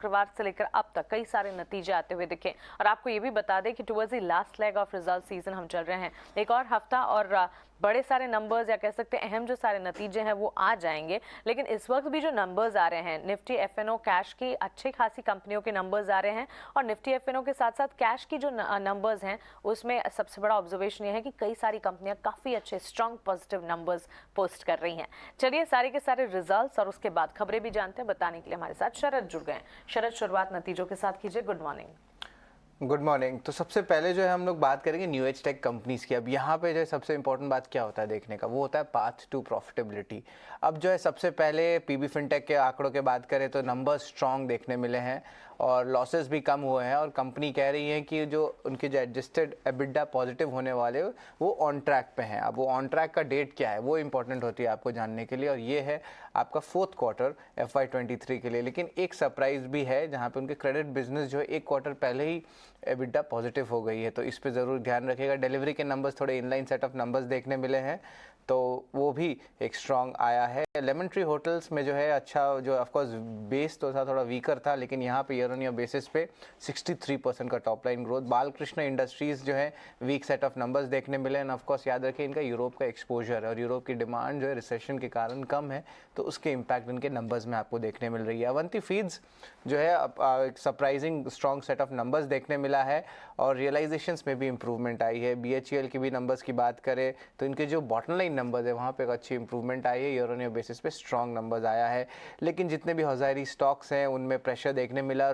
शुक्रवार से लेकर अब तक कई सारे नतीजे आते हुए दिखे। और आपको ये भी बता दें कि towards the last leg of result season हम चल रहे हैं। एक और हफ्ता और बड़े सारे नंबर्स या कह सकते हैं अहम जो सारे नतीजे हैं वो आ जाएंगे। लेकिन इस वक्त भी जो नंबर्स आ रहे हैं, निफ्टी एफएनओ कैश की अच्छी खासी कंपनियों के नंबर्स आ रहे हैं। और निफ्टी एफएनओ के साथ साथ कैश की जो नंबर्स हैं उसमें सबसे बड़ा ऑब्जर्वेशन ये है कि कई सारी कंपनियां काफी अच्छे स्ट्रॉन्ग पॉजिटिव नंबर्स पोस्ट कर रही हैं। चलिए सारे के सारे रिजल्ट्स और उसके बाद खबरें भी जानते हैं। बताने के लिए हमारे साथ शरद जुड़ गए हैं। शरद, शुरुआत नतीजों के साथ कीजिए। Good morning. Good morning. तो सबसे पहले जो है हम लोग बात करेंगे न्यू एज टेक कंपनीज की। अब यहाँ पे जो है सबसे इंपॉर्टेंट बात क्या होता है देखने का, वो होता है पाथ टू प्रॉफिटेबिलिटी। अब जो है सबसे पहले पीबी फिनटेक के आंकड़ों के बात करें तो नंबर स्ट्रॉन्ग देखने मिले हैं और लॉसेस भी कम हुए हैं। और कंपनी कह रही है कि जो उनके जो एडजस्टेड एबिडा पॉजिटिव होने वाले वो ऑन ट्रैक पे हैं। अब वो ऑन ट्रैक का डेट क्या है वो इंपॉर्टेंट होती है आपको जानने के लिए, और ये है आपका फोर्थ क्वार्टर FY23 के लिए। लेकिन एक सरप्राइज भी है जहाँ पे उनके क्रेडिट बिजनेस जो है एक क्वार्टर पहले ही एबिडा पॉजिटिव हो गई है, तो इस पे ज़रूर ध्यान रखिएगा। डिलीवरी के नंबर्स थोड़े इनलाइन सेट ऑफ नंबर्स देखने मिले हैं, तो वो भी एक स्ट्रॉन्ग आया है। लेमन ट्री होटल्स में जो है अच्छा, जो ऑफकोर्स बेस तो था थोड़ा वीकर था, लेकिन यहाँ पे ईयर ऑन ईयर बेसिस पे 63% का top line growth. Balkrishna industries जो है वीक सेट ऑफ नंबर्स देखने मिले। एंड ऑफकोर्स याद रखिए इनका यूरोप का एक्सपोजर है और यूरोप की डिमांड जो है रिसेशन के कारण कम है, तो उसके इम्पैक्ट इनके नंबर्स में आपको देखने मिल रही है। अवंती फीड्स जो है एक surprising strong set of numbers देखने मिला है और रियलाइजेशंस में भी इंप्रूवमेंट आई है। BHEL की भी नंबर्स की बात करें तो इनके जो बॉटम लाइन नंबर्स है वहाँ पे एक अच्छी इंप्रूवमेंट आई है, ईयर ऑन ईयर बेसिस पे स्ट्रॉन्ग नंबर्स आया है। लेकिन जितने भी हज़ारी स्टॉक्स हैं उनमें प्रेशर देखने मिला।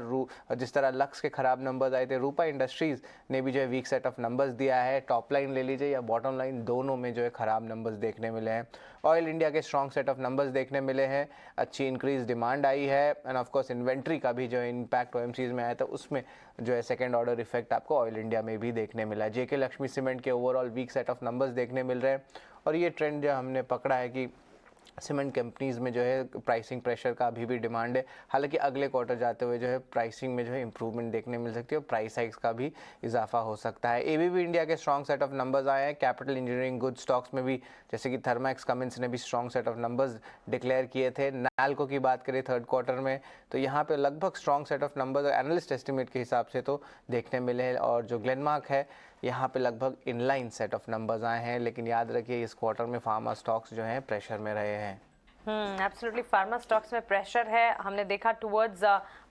जिस तरह लक्स के खराब नंबर्स आए थे, रूपा इंडस्ट्रीज ने भी जो है वीक सेट ऑफ नंबर्स दिया है। टॉप लाइन ले लीजिए या बॉटम लाइन, दोनों में जो है खराब नंबर्स देखने मिले हैं। ऑयल इंडिया के स्ट्रॉन्ग सेट ऑफ नंबर्स देखने मिले हैं, अच्छी इंक्रीज डिमांड आई है। एंड ऑफकोर्स इन्वेंट्री का भी जो है इम्पैक्ट OMCs में आया था, उसमें जो है सेकंड ऑर्डर इफेक्ट आपको ऑयल इंडिया में भी देखने मिला। JK लक्ष्मी सीमेंट के overall weak set of numbers देखने मिल रहे हैं और ये ट्रेंड जो हमने पकड़ा है कि सीमेंट कंपनीज में जो है प्राइसिंग प्रेशर का अभी भी डिमांड है। हालांकि अगले क्वार्टर जाते हुए जो है प्राइसिंग में जो है इंप्रूवमेंट देखने मिल सकती है और प्राइस हाइक्स का भी इजाफा हो सकता है। ABB इंडिया के स्ट्रॉन्ग सेट ऑफ नंबर्स आए हैं। कैपिटल इंजीनियरिंग गुड स्टॉक्स में भी जैसे कि थर्मैक्स कमिंस ने भी strong set of numbers declare किए थे। नाल्को की बात करें थर्ड क्वार्टर में तो यहाँ पे लगभग strong set of numbers analyst estimate के हिसाब से तो देखने मिले हैं। और जो ग्लेनमार्क है यहाँ पे लगभग इनलाइन सेट ऑफ नंबर्स आए हैं। लेकिन याद रखिए इस क्वार्टर में फार्मा स्टॉक्स जो हैं प्रेशर में रहे हैं। एब्सोल्युटली फार्मा स्टॉक्स में प्रेशर है। हमने देखा टुवर्ड्स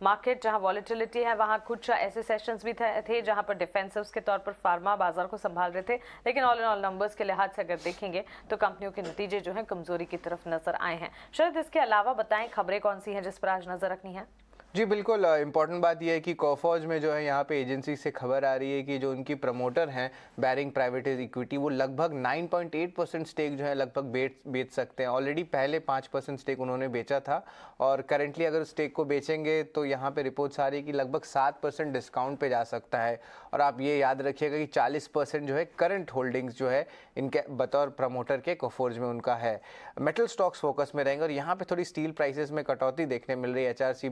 मार्केट जहां वॉलेटिलिटी है वहां कुछ ऐसे सेशंस भी थे जहां पर डिफेंसिव्स के तौर पर फार्मा बाजार को संभाल रहे थे। लेकिन ऑल इन ऑल नंबर्स के लिहाज से अगर देखेंगे तो कंपनियों के नतीजे जो हैं कमजोरी की तरफ नजर आए हैं। शायद इसके अलावा बताएं खबरें कौन सी हैं जिस पर आज नजर रखनी है। जी बिल्कुल, इंपॉर्टेंट बात यह है कि कोफॉज में जो है यहाँ पे एजेंसी से खबर आ रही है कि जो उनकी प्रमोटर हैं बैरिंग प्राइवेट इक्विटी, वो लगभग 9.8% स्टेक जो है लगभग बेच सकते हैं। ऑलरेडी पहले 5% स्टेक उन्होंने बेचा था और करेंटली अगर स्टेक को बेचेंगे तो यहाँ पे रिपोर्ट्स आ रही है कि लगभग 7% डिस्काउंट पे जा सकता है। और आप ये याद रखिएगा कि 40% जो है करंट होल्डिंग्स जो है इनके बतौर प्रमोटर के कोफोर्ज में उनका है। मेटल स्टॉक्स फोकस में रहेंगे और यहाँ पे थोड़ी स्टील प्राइसेस में कटौती देखने मिल रही है। HRC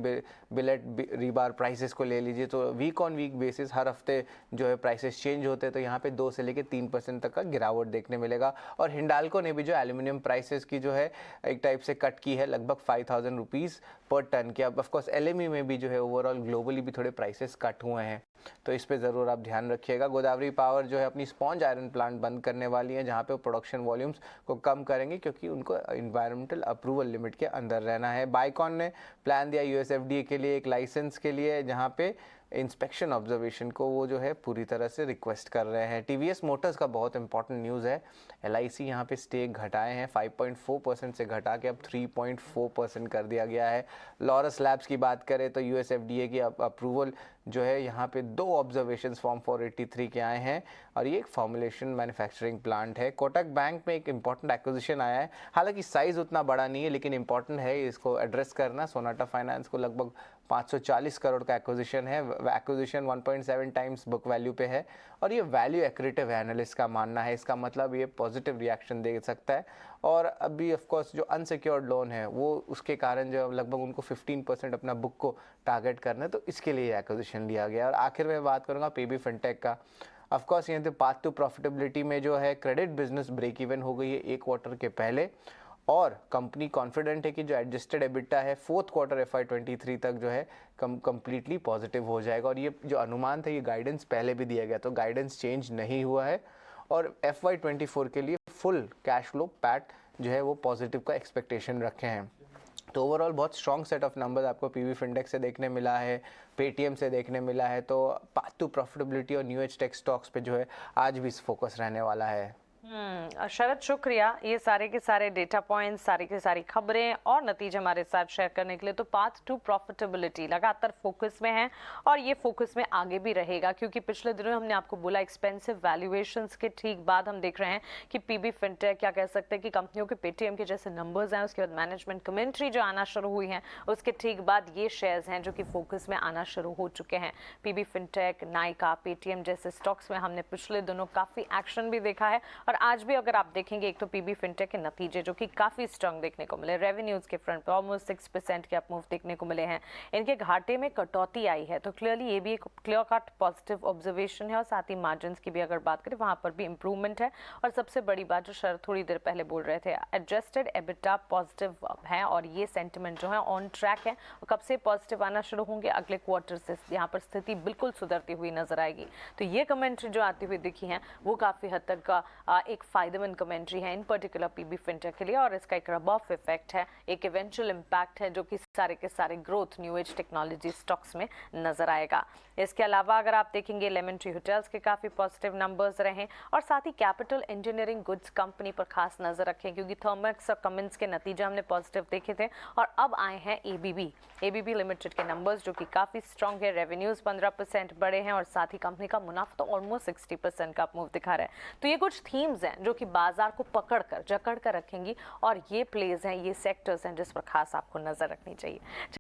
बिलेट रीबार प्राइसेस को ले लीजिए तो वीक ऑन वीक बेसिस हर हफ्ते जो है प्राइसेस चेंज होते हैं, तो यहाँ पे 2 से लेकर 3% तक का गिरावट देखने मिलेगा। और हिंडाल्को ने भी जो एल्यूमिनियम प्राइसेस की जो है एक टाइप से कट की है लगभग 5,000 रुपीज़ पर टन की। अब ऑफकोर्स LME में भी जो है ओवरऑल ग्लोबली भी थोड़े प्राइसेस कट हुए हैं, तो इस पे ज़रूर आप ध्यान रखिएगा। गोदावरी पावर जो है अपनी स्पॉन्ज आयरन प्लांट बंद करने वाली है जहाँ पे वो प्रोडक्शन वॉल्यूम्स को कम करेंगे क्योंकि उनको इन्वायरमेंटल अप्रूवल लिमिट के अंदर रहना है। बाइकॉन ने प्लान दिया US FDA के लिए एक लाइसेंस के लिए जहाँ पे इंस्पेक्शन ऑब्जर्वेशन को वो जो है पूरी तरह से रिक्वेस्ट कर रहे हैं। TVS मोटर्स का बहुत इंपॉर्टेंट न्यूज़ है। LIC यहाँ पे स्टेक घटाए हैं, 5.4% से घटा के अब 3.4% कर दिया गया है। लॉरस लैब्स की बात करें तो US FDA की अप्रूवल जो है यहाँ पे 2 ऑब्जर्वेशंस फॉर्म 483 के आए हैं और ये एक फॉर्मुलेशन मैन्युफैक्चरिंग प्लांट है। कोटक बैंक में एक इंपॉर्टेंट एक्विजिशन आया है, हालांकि साइज उतना बड़ा नहीं है लेकिन इंपॉर्टेंट है इसको एड्रेस करना। सोनाटा फाइनेंस को लगभग 540 करोड़ का एक्विजिशन है। एक्विजिशन 1.7 टाइम्स बुक वैल्यू पे है और ये वैल्यू एक्रेटिव है एनालिस्ट का मानना है। इसका मतलब ये पॉजिटिव रिएक्शन दे सकता है। और अभी ऑफकोर्स जो अनसिक्योर्ड लोन है वो उसके कारण जो लगभग उनको 15% अपना बुक को टारगेट करना है, तो इसके लिए एक्विजिशन लिया गया। और आखिर में बात करूँगा पीबी फिनटेक का। ऑफकोर्स यहाँ पे पाथ टू प्रॉफिटेबिलिटी में जो है क्रेडिट बिजनेस ब्रेक इवन हो गई है एक क्वार्टर के पहले और कंपनी कॉन्फिडेंट है कि जो एडजस्टेड एबिटा है फोर्थ क्वार्टर FY23 तक जो है कंप्लीटली पॉजिटिव हो जाएगा। और ये जो अनुमान था, ये गाइडेंस पहले भी दिया गया, तो गाइडेंस चेंज नहीं हुआ है। और FY24 के लिए फुल कैश फ्लो पैट जो है वो पॉजिटिव का एक्सपेक्टेशन रखे हैं। तो ओवरऑल बहुत स्ट्रॉन्ग सेट ऑफ नंबर्स आपको पीवी फिनटेक से देखने मिला है, पेटीएम से देखने मिला है। तो पाथ टू प्रॉफिटेबिलिटी और न्यू एज टेक स्टॉक्स पे जो है आज भी फोकस रहने वाला है। शरद, शुक्रिया ये सारे के सारे डेटा पॉइंट्स, सारी की सारी खबरें और नतीजे हमारे साथ शेयर करने के लिए। तो पाथ टू प्रॉफिटेबिलिटी लगातार फोकस में है और ये फोकस में आगे भी रहेगा, क्योंकि पिछले दिनों हमने आपको बोला एक्सपेंसिव वैल्यूएशंस के ठीक बाद हम देख रहे हैं कि पीबी फिनटेक, क्या कह सकते हैं कि कंपनियों के पेटीएम के जैसे नंबर्स हैं, उसके बाद मैनेजमेंट कमेंट्री जो आना शुरू हुई है, उसके ठीक बाद ये शेयर्स हैं जो कि फोकस में आना शुरू हो चुके हैं। पीबी फिनटेक, नाइका, पेटीएम जैसे स्टॉक्स में हमने पिछले दिनों काफी एक्शन भी देखा है। और आज भी अगर आप देखेंगे, एक तो पीबी फिनटेक के नतीजे जो कि काफी स्ट्रांग देखने को मिले, रेवेन्यूज के फ्रंट पे ऑलमोस्ट 6% के अप मूव देखने को मिले हैं, इनके घाटे में कटौती आई है। तो क्लियरली ये भी एक क्लियर कट पॉजिटिव ऑब्जर्वेशन है। और साथ ही मार्जिन की भी अगर बात करें, वहां पर भी इंप्रूवमेंट है। और सबसे बड़ी बात जो शरद थोड़ी देर पहले बोल रहे थे, एडजस्टेड एबिटा पॉजिटिव है और ये सेंटिमेंट जो है ऑन ट्रैक है। और कब से पॉजिटिव आना शुरू होंगे? अगले क्वार्टर से यहाँ पर स्थिति बिल्कुल सुधरती हुई नजर आएगी। तो ये कमेंट्री जो आती हुई दिखी है वो काफी हद तक एक फायदेमंद कमेंट्री है इन पर्टिकुलर पीबी फिनटेक के लिए। और इसका एक रब ऑफ इफेक्ट है, एक इवेंचुअल इम्पैक्ट है जो कि सारे के सारे growth new age technology stocks में नजर आएगा। इसके अलावा अगर आप देखेंगे, लेमन ट्री होटल्स के काफी पॉजिटिव नंबर्स रहे। और साथ ही कैपिटल इंजीनियरिंग गुड्स कंपनी पर खास नजर रखें, क्योंकि थर्मेक्स और कमिंस के नतीजे हमने पॉजिटिव देखे थे। और अब आए हैं एबीबी लिमिटेड के नंबर्स जो कि काफी स्ट्रॉन्ग है। रेवेन्यूज 15% बढ़े हैं और साथ ही कंपनी का मुनाफा तो ऑलमोस्ट 60% का मूव दिखा रहा है। तो ये कुछ थीम्स हैं जो कि बाजार को जकड़ कर रखेंगी और ये प्लेज हैं, ये सेक्टर्स हैं जिस पर खास आपको नजर रखनी चाहिए।